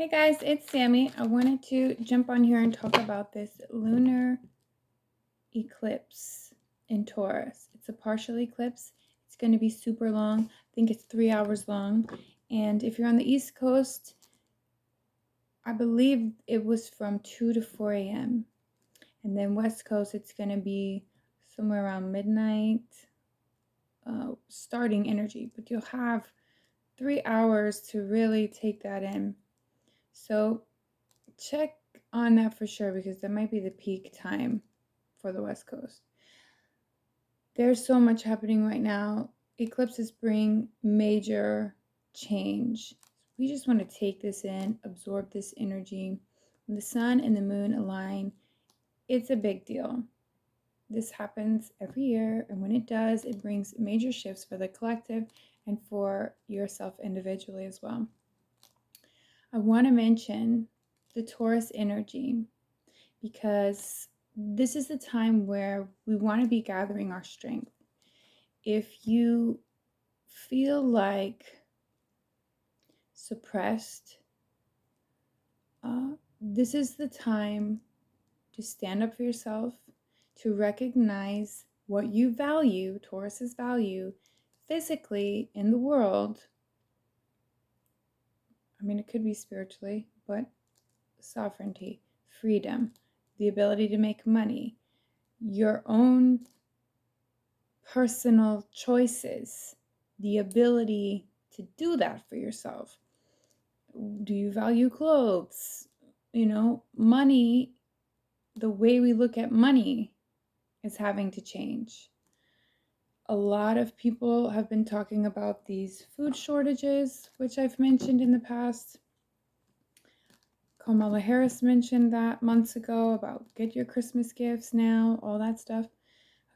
Hey guys, it's Sammy. I wanted to jump on here and talk about this lunar eclipse in Taurus. It's a partial eclipse. It's going to be super long. I think it's 3 hours long. And if you're on the East Coast, I believe it was from 2 to 4 a.m. And then West Coast, it's going to be somewhere around midnight, starting energy. But you'll have 3 hours to really take that in. So check on that for sure because that might be the peak time for the West Coast. There's so much happening right now. Eclipses bring major change. We just want to take this in, absorb this energy. When the sun and the moon align, it's a big deal. This happens every year, and when it does, it brings major shifts for the collective and for yourself individually as well. I want to mention the Taurus energy because this is the time where we want to be gathering our strength. If you feel like suppressed, this is the time to stand up for yourself, to recognize what you value, Taurus's value, physically in the world. I mean, it could be spiritually, but sovereignty, freedom, the ability to make money, your own personal choices, the ability to do that for yourself. Do you value clothes? Money, the way we look at money is having to change. A lot of people have been talking about these food shortages, which I've mentioned in the past. Kamala Harris mentioned that months ago about get your Christmas gifts now, all that stuff.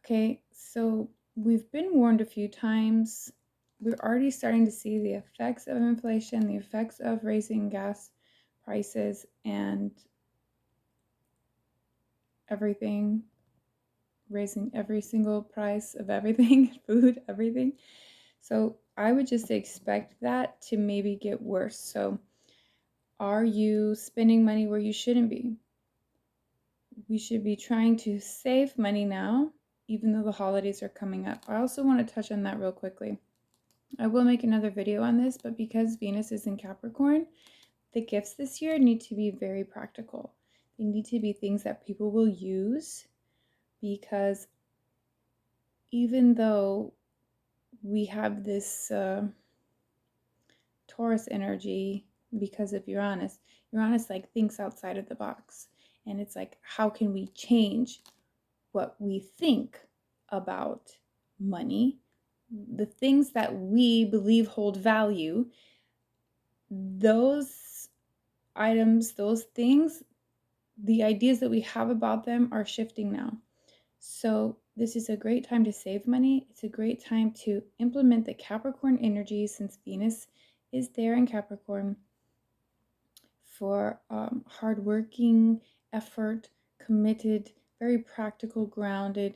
Okay, so we've been warned a few times. We're already starting to see the effects of inflation, the effects of raising gas prices and everything, raising every single price of everything, food, everything. So I would just expect that to maybe get worse. So are you spending money where you shouldn't be? We should be trying to save money now, even though the holidays are coming up. I also want to touch on that real quickly. I will make another video on this, but because Venus is in Capricorn, the gifts this year need to be very practical. They need to be things that people will use, because even though we have this Taurus energy because of Uranus like thinks outside of the box. And it's like, how can we change what we think about money, the things that we believe hold value? Those items, those things, the ideas that we have about them are shifting now. So this is a great time to save money. It's a great time to implement the Capricorn energy, since Venus is there in Capricorn, for hardworking, effort, committed, very practical, grounded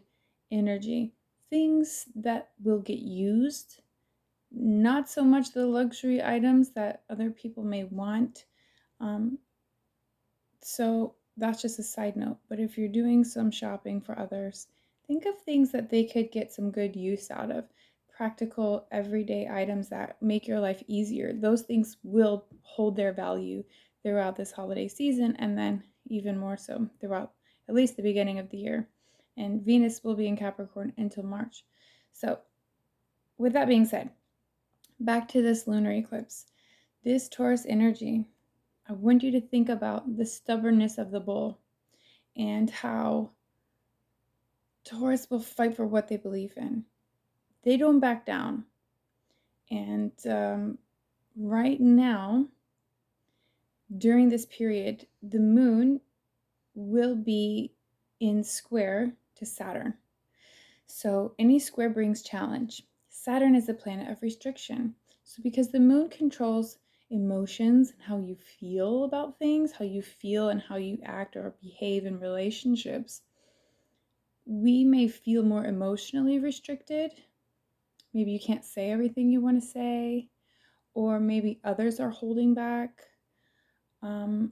energy. Things that will get used, not so much the luxury items that other people may want. So that's just a side note. But if you're doing some shopping for others, think of things that they could get some good use out of. Practical, everyday items that make your life easier. Those things will hold their value throughout this holiday season, and then even more so throughout at least the beginning of the year. And Venus will be in Capricorn until March. So with that being said, back to this lunar eclipse. This Taurus energy, I want you to think about the stubbornness of the bull and how Taurus will fight for what they believe in. They don't back down. And right now, during this period, the moon will be in square to Saturn. So any square brings challenge. Saturn is a planet of restriction. So because the moon controls emotions and how you feel about things, how you feel and how you act or behave in relationships, we may feel more emotionally restricted. Maybe you can't say everything you want to say, or maybe others are holding back. or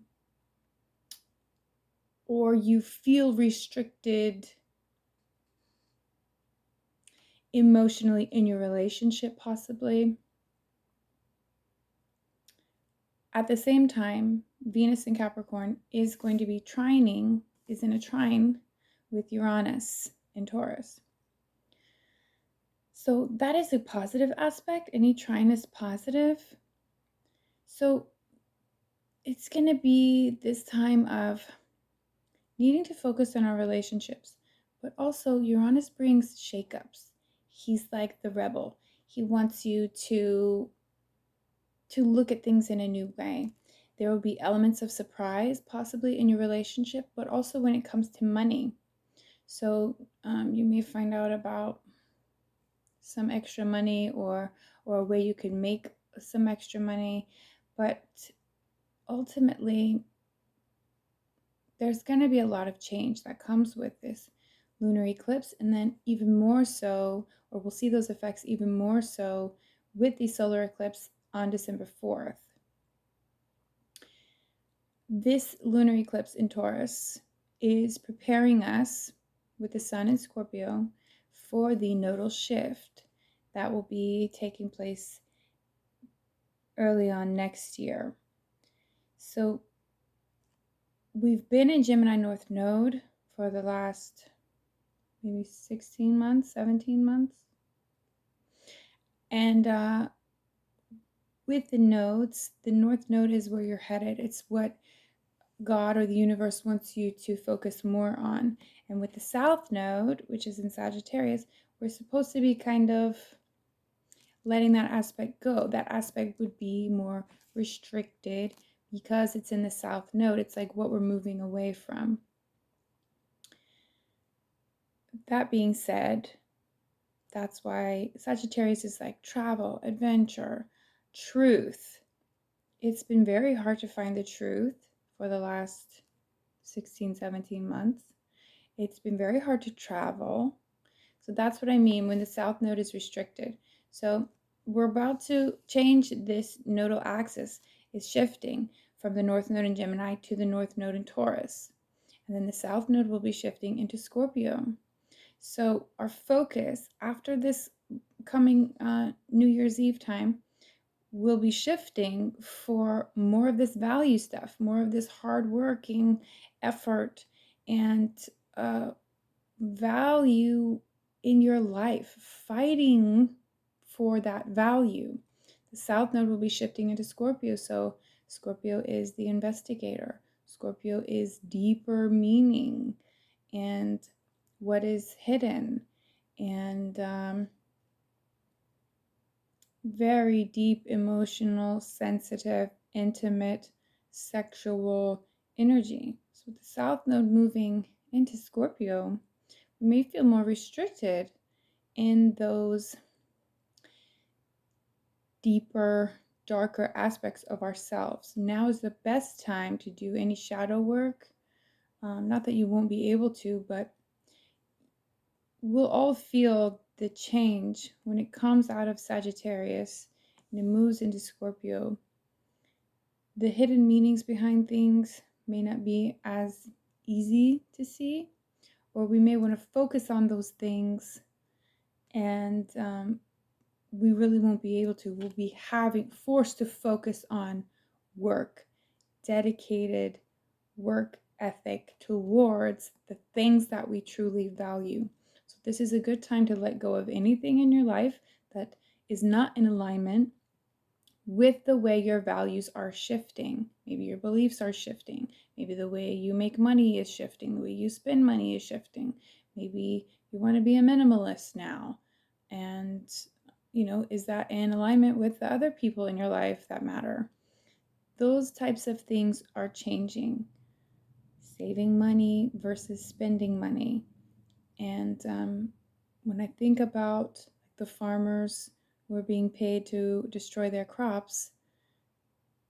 you feel restricted emotionally in your relationship, possibly. At the same time, Venus in Capricorn is going to be is in a trine with Uranus in Taurus. So that is a positive aspect. Any trine is positive. So it's going to be this time of needing to focus on our relationships, but also Uranus brings shakeups. He's like the rebel. He wants you to look at things in a new way. There will be elements of surprise possibly in your relationship, but also when it comes to money. So you may find out about some extra money or a way you can make some extra money, but ultimately there's going to be a lot of change that comes with this lunar eclipse, and then even more so, or we'll see those effects even more so with the solar eclipse on December 4th. This lunar eclipse in Taurus is preparing us with the sun in Scorpio for the nodal shift that will be taking place early on next year. So we've been in Gemini North Node for the last maybe 16 months, 17 months. And with the nodes, the North Node is where you're headed. It's what God or the universe wants you to focus more on. And with the South Node, which is in Sagittarius, we're supposed to be kind of letting that aspect go. That aspect would be more restricted because it's in the South Node. It's like what we're moving away from. That being said, that's why Sagittarius is like travel, adventure, truth. It's been very hard to find the truth for the last 16, 17 months. It's been very hard to travel. So that's what I mean when the South Node is restricted. So we're about to change this nodal axis. It's shifting from the North Node in Gemini to the North Node in Taurus. And then the South Node will be shifting into Scorpio. So our focus after this coming New Year's Eve time will be shifting for more of this value stuff, more of this hardworking effort and value in your life, fighting for that value. The South Node will be shifting into Scorpio. So Scorpio is the investigator. Scorpio is deeper meaning and what is hidden and very deep, emotional, sensitive, intimate, sexual energy. So with the South Node moving into Scorpio, we may feel more restricted in those deeper, darker aspects of ourselves. Now is the best time to do any shadow work. Not that you won't be able to, but we'll all feel the change when it comes out of Sagittarius and it moves into Scorpio. The hidden meanings behind things may not be as easy to see, or we may want to focus on those things and we really won't be able to. We'll be forced to focus on work, dedicated work ethic towards the things that we truly value. So this is a good time to let go of anything in your life that is not in alignment with the way your values are shifting. Maybe your beliefs are shifting. Maybe the way you make money is shifting. The way you spend money is shifting. Maybe you want to be a minimalist now. And, is that in alignment with the other people in your life that matter? Those types of things are changing. Saving money versus spending money. And when I think about the farmers who are being paid to destroy their crops,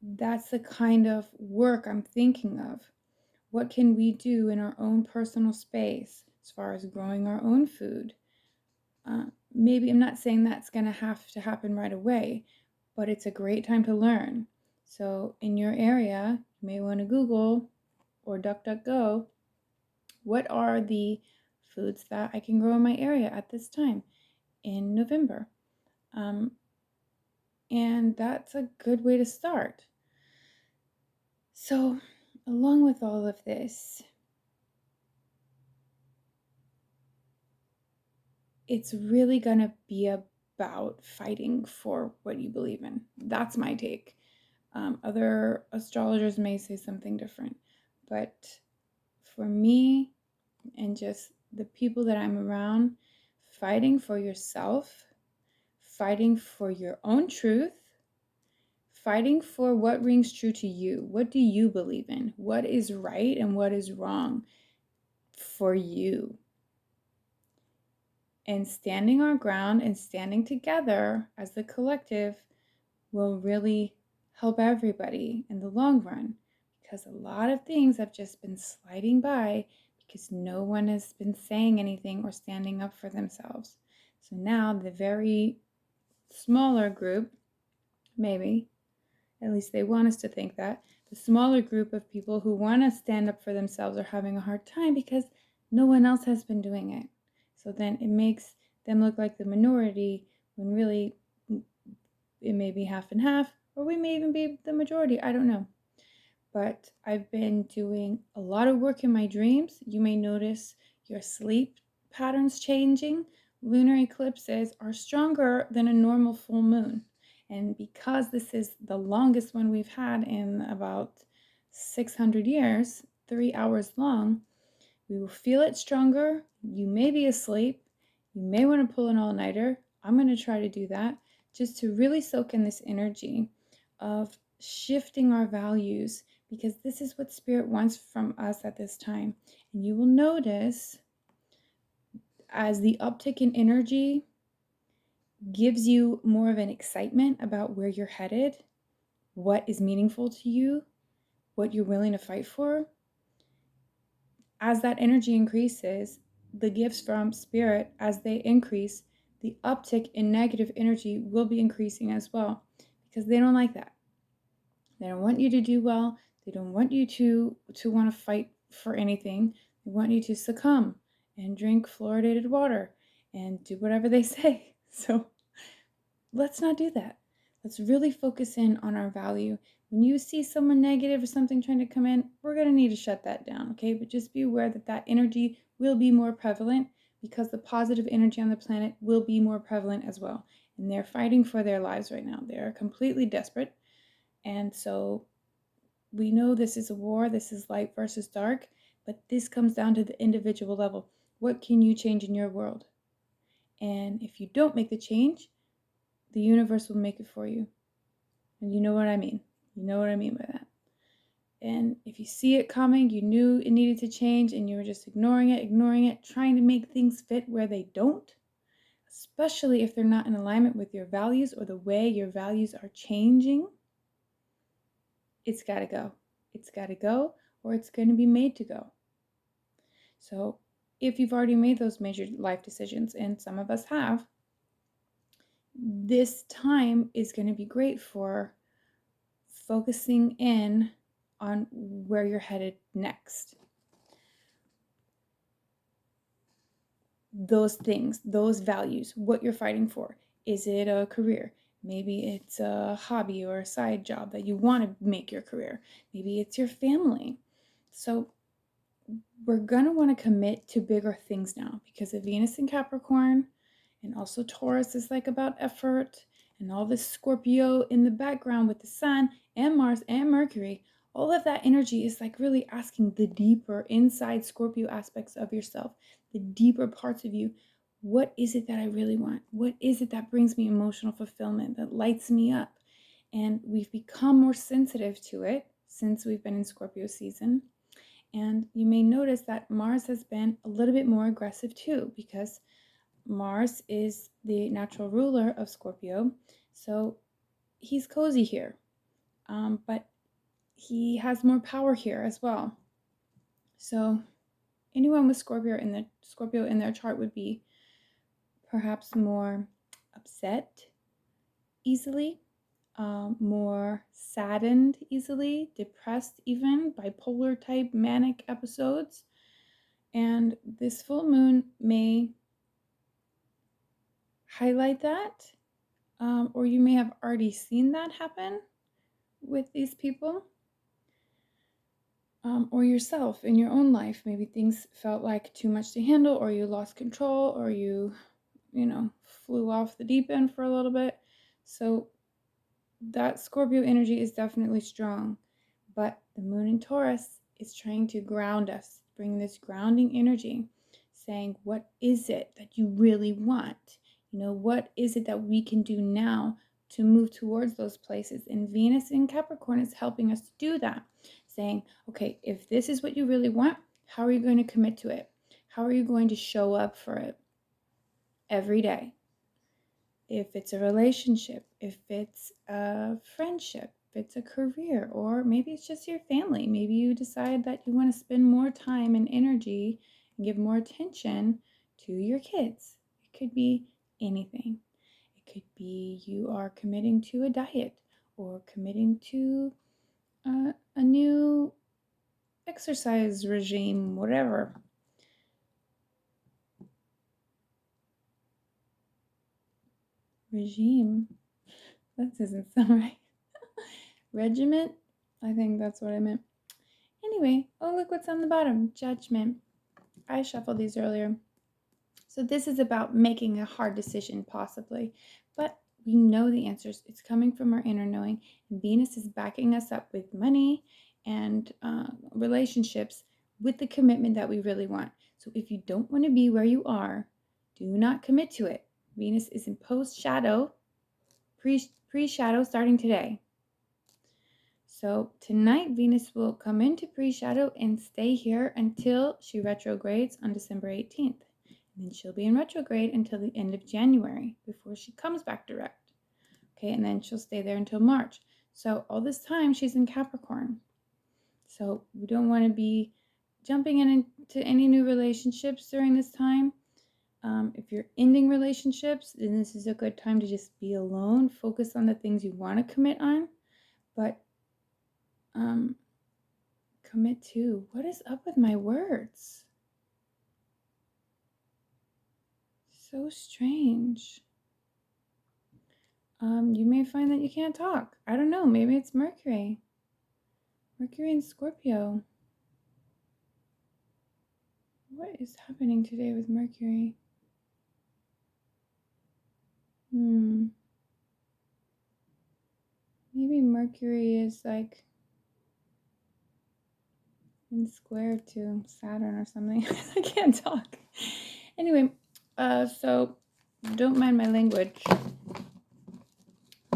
that's the kind of work I'm thinking of. What can we do in our own personal space as far as growing our own food? Maybe I'm not saying that's going to have to happen right away, but it's a great time to learn. So in your area, you may want to Google or DuckDuckGo, what are the foods that I can grow in my area at this time in November? And that's a good way to start. So, along with all of this, it's really going to be about fighting for what you believe in. That's my take. Other astrologers may say something different, but for me and just the people that I'm around, fighting for yourself, fighting for your own truth, fighting for what rings true to you. What do you believe in? What is right and what is wrong for you? And standing our ground and standing together as the collective will really help everybody in the long run, because a lot of things have just been sliding by because no one has been saying anything or standing up for themselves. So now the very smaller group, maybe, at least they want us to think that, the smaller group of people who want to stand up for themselves are having a hard time because no one else has been doing it. So then it makes them look like the minority when really it may be half and half, or we may even be the majority. I don't know. But I've been doing a lot of work in my dreams. You may notice your sleep patterns changing. Lunar eclipses are stronger than a normal full moon. And because this is the longest one we've had in about 600 years, 3 hours long, we will feel it stronger. You may be asleep. You may want to pull an all-nighter. I'm going to try to do that just to really soak in this energy of shifting our values, because this is what Spirit wants from us at this time. And you will notice as the uptick in energy gives you more of an excitement about where you're headed, what is meaningful to you, what you're willing to fight for. As that energy increases, the gifts from Spirit, as they increase, the uptick in negative energy will be increasing as well, because they don't like that. They don't want you to do well. They don't want you to want to fight for anything. They want you to succumb and drink fluoridated water and do whatever they say. So let's not do that. Let's really focus in on our value. When you see someone negative or something trying to come in, we're going to need to shut that down, okay? But just be aware that that energy will be more prevalent, because the positive energy on the planet will be more prevalent as well. And they're fighting for their lives right now. They're completely desperate. And so we know this is a war. This is light versus dark. But this comes down to the individual level. What can you change in your world? And if you don't make the change, the universe will make it for you. And you know what I mean. You know what I mean by that. And if you see it coming, you knew it needed to change, and you were just ignoring it, trying to make things fit where they don't, especially if they're not in alignment with your values or the way your values are changing, it's got to go. It's got to go, or it's going to be made to go. So if you've already made those major life decisions, and some of us have, this time is going to be great for focusing in on where you're headed next. Those things, those values, what you're fighting for. Is it a career? Maybe it's a hobby or a side job that you want to make your career. Maybe it's your family. So we're going to want to commit to bigger things now, because of Venus and Capricorn, and also Taurus is like about effort, and all this Scorpio in the background with the Sun and Mars and Mercury. All of that energy is like really asking the deeper inside Scorpio aspects of yourself, the deeper parts of you. What is it that I really want? What is it that brings me emotional fulfillment, that lights me up? And we've become more sensitive to it since we've been in Scorpio season. And you may notice that Mars has been a little bit more aggressive too, because Mars is the natural ruler of Scorpio. So he's cozy here, but he has more power here as well. So anyone with Scorpio in their chart would be perhaps more upset easily, more saddened easily, depressed even, bipolar type manic episodes. And this full moon may highlight that, or you may have already seen that happen with these people, or yourself in your own life. Maybe things felt like too much to handle, or you lost control, or you flew off the deep end for a little bit. So that Scorpio energy is definitely strong, but the moon in Taurus is trying to ground us, bring this grounding energy, saying, what is it that you really want? What is it that we can do now to move towards those places? And Venus in Capricorn is helping us to do that, saying, okay, if this is what you really want, how are you going to commit to it? How are you going to show up for it every day? If it's a relationship, if it's a friendship, if it's a career, or maybe it's just your family. Maybe you decide that you want to spend more time and energy and give more attention to your kids. It could be anything. It could be you are committing to a diet or committing to a new exercise regime, whatever. Regime? That doesn't sound right. Regiment? I think that's what I meant. Anyway, oh, look what's on the bottom. Judgment. I shuffled these earlier. So this is about making a hard decision, possibly. But we know the answers. It's coming from our inner knowing. And Venus is backing us up with money and relationships with the commitment that we really want. So if you don't want to be where you are, do not commit to it. Venus is in post-shadow, pre-shadow starting today. So tonight, Venus will come into pre-shadow and stay here until she retrogrades on December 18th. And then she'll be in retrograde until the end of January before she comes back direct. Okay, and then she'll stay there until March. So all this time, she's in Capricorn. So we don't want to be jumping into any new relationships during this time. If you're ending relationships, then this is a good time to just be alone, focus on the things you want to commit on. But commit to. What is up with my words? So strange. You may find that you can't talk. I don't know. Maybe it's Mercury. Mercury in Scorpio. What is happening today with Mercury? Maybe Mercury is like in square to Saturn or something. I can't talk. Anyway, so don't mind my language.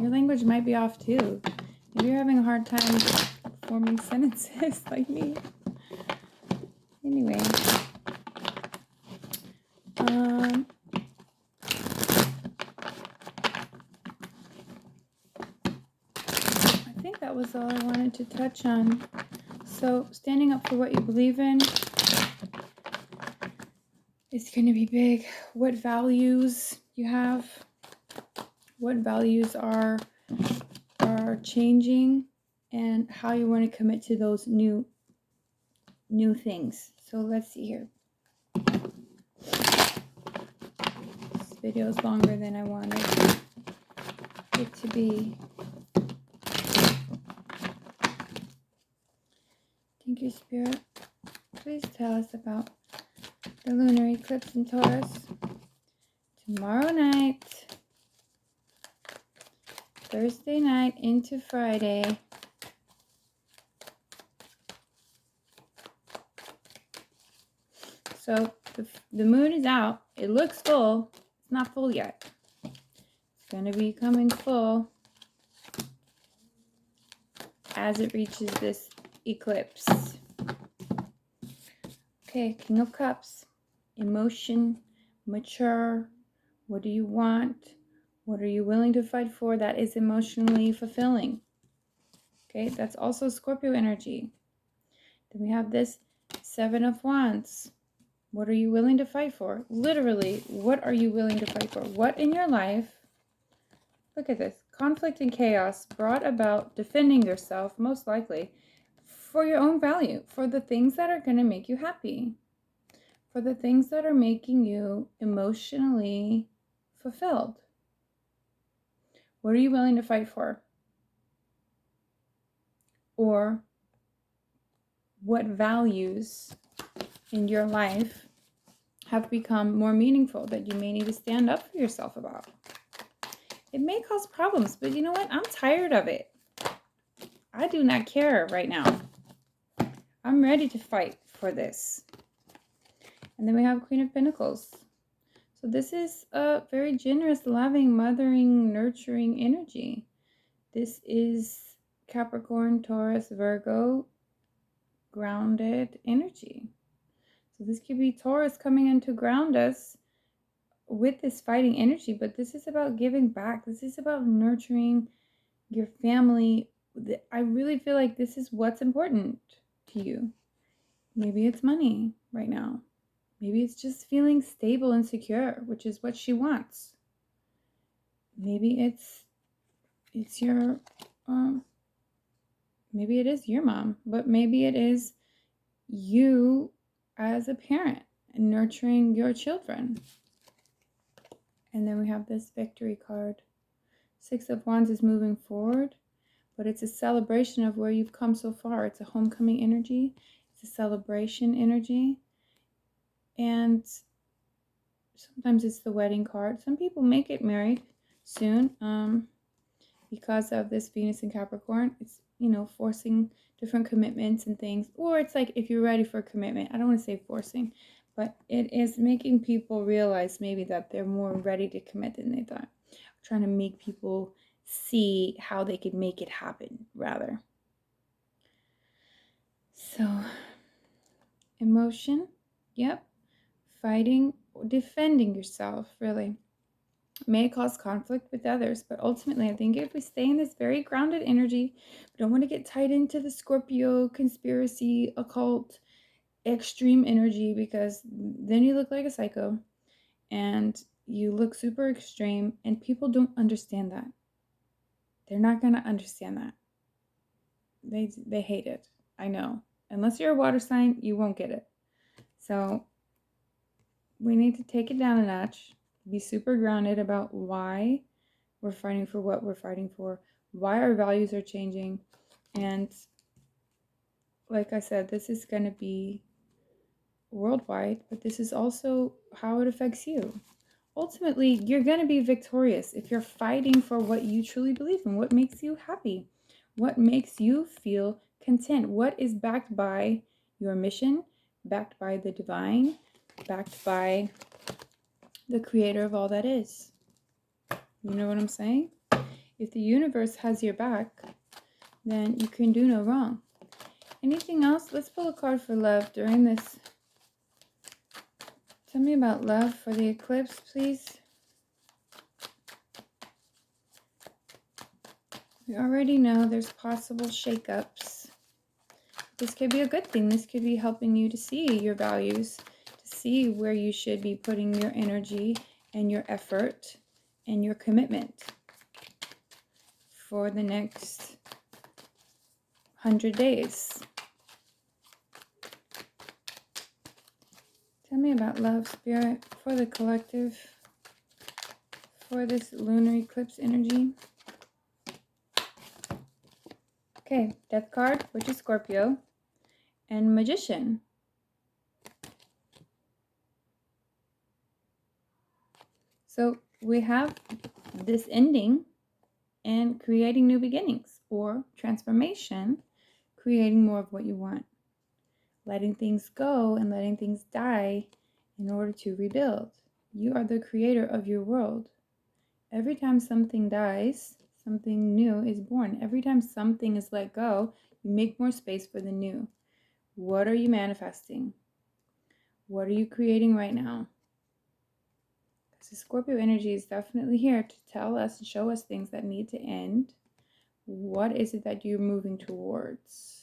Your language might be off too. Maybe you're having a hard time forming sentences like me. Anyway. I think that was all I wanted to touch on. So standing up for what you believe in is going to be big. What values you have, what values are changing, and how you want to commit to those new things. So let's see here. This video is longer than I wanted it to be. Thank you, Spirit. Please tell us about the lunar eclipse in Taurus tomorrow night, Thursday night into Friday. So the moon is out. It looks full. It's not full yet. It's going to be coming full as it reaches this eclipse. Okay, King of Cups. Emotion, mature. What do you want? What are you willing to fight for that is emotionally fulfilling? Okay, that's also Scorpio energy. Then we have this Seven of Wands. What are you willing to fight for? Literally, what are you willing to fight for? What in your life? Look at this. conflict and chaos brought about defending yourself, most likely, for your own value, for the things that are going to make you happy, for the things that are making you emotionally fulfilled. What are you willing to fight for? Or what values in your life have become more meaningful that you may need to stand up for yourself about? It may cause problems, but you know what? I'm tired of it. I do not care right now. I'm ready to fight for this. And then we have Queen of Pentacles. So this is a very generous, loving, mothering, nurturing energy. This is Capricorn, Taurus, Virgo, grounded energy. So this could be Taurus coming in to ground us with this fighting energy, but this is about giving back. This is about nurturing your family. I really feel like this is what's important to you. Maybe it's money right now. Maybe it's just feeling stable and secure, which is what she wants. Maybe it's your maybe it is your mom, but maybe it is you as a parent and nurturing your children. And then we have this victory card. Six of Wands is moving forward, but it's a celebration of where you've come so far. It's a homecoming energy. It's a celebration energy. And sometimes it's the wedding card. Some people may get married soon because of this Venus in Capricorn. It's, forcing different commitments and things. Or it's like if you're ready for a commitment. I don't want to say forcing, but it is making people realize maybe that they're more ready to commit than they thought. Trying to make people see how they could make it happen, rather. So, emotion, yep. Fighting, defending yourself, really. May cause conflict with others, but ultimately, I think if we stay in this very grounded energy, we don't want to get tied into the Scorpio, conspiracy, occult, extreme energy, because then you look like a psycho and you look super extreme, and people don't understand that. They're not going to understand that. They hate it. I know. Unless you're a water sign, you won't get it. So we need to take it down a notch, be super grounded about why we're fighting for what we're fighting for, why our values are changing. And like I said, this is going to be worldwide, but this is also how it affects you. Ultimately, you're going to be victorious if you're fighting for what you truly believe in, what makes you happy, what makes you feel content, what is backed by your mission, backed by the divine, backed by the creator of all that is. You know what I'm saying? If the universe has your back, then you can do no wrong. Anything else? Let's pull a card for love during this. Tell me about love for the eclipse, please. We already know there's possible shakeups. This could be a good thing. This could be helping you to see your values, to see where you should be putting your energy and your effort and your commitment for the next 100 days. Tell me about love, spirit, for the collective, for this lunar eclipse energy. Okay, Death card, which is Scorpio, and Magician. So we have this ending and creating new beginnings, or transformation, creating more of what you want. Letting things go and letting things die in order to rebuild. You are the creator of your world. Every time something dies, something new is born. Every time something is let go, you make more space for the new. What are you manifesting? What are you creating right now? Because the Scorpio energy is definitely here to tell us and show us things that need to end. What is it that you're moving towards?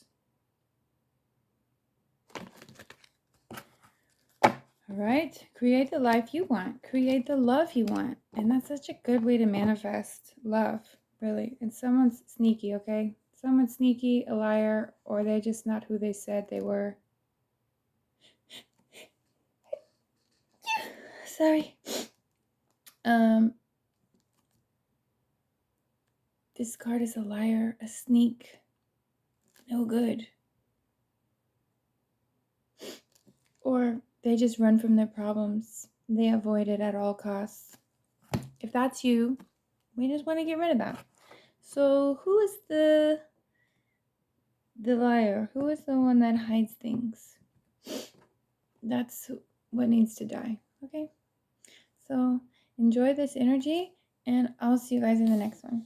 All right, create the life you want. Create the love you want. And that's such a good way to manifest love. Really. And someone's sneaky, okay? Someone's sneaky, a liar, or they're just not who they said they were. Sorry. This card is a liar, a sneak, no good. Or they just run from their problems. They avoid it at all costs. If that's you, we just want to get rid of that. So who is the liar? Who is the one that hides things? That's what needs to die, okay? So enjoy this energy, and I'll see you guys in the next one.